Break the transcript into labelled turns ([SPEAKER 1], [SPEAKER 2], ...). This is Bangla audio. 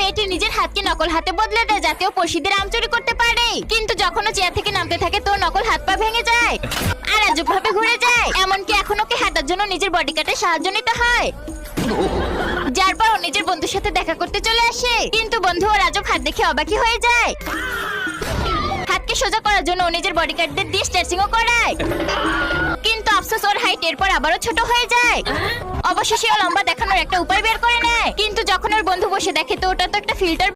[SPEAKER 1] মেয়েটি নিজের হাতকে নকল হাতে বদলে দেয় যাতে ও পড়শিদের আম চুরি করতে পারে। কিন্তু যখন ও চেয়ার থেকে নামতে থাকে তো ওর নকল হাত পা ভেঙে যায় আর আজবভাবে ঘুরে যায়। এমনকি এখন ওকে হাঁটার জন্য নিজের বডি কার্ডের সাহায্য নিতে হয়। যার পর ও নিজের বন্ধুর সাথে দেখা করতে চলে আসে, কিন্তু বন্ধু ওর আজব হাত দেখে অবাকই হয়ে যায়। হাতকে সোজা করার জন্য ও নিজের বডি গার্ডদের দিয়ে স্ট্রেচিংও করায়, কিন্তু আফসোস ওর হাইট এরপর আবারও ছোট হয়ে যায়। অবশেষে ও লম্বা দেখানোর একটা উপায় বের করে নেয়, কিন্তু যখন ওর বন্ধু বসে দেখে তো ওটা তো একটা ফিল্টার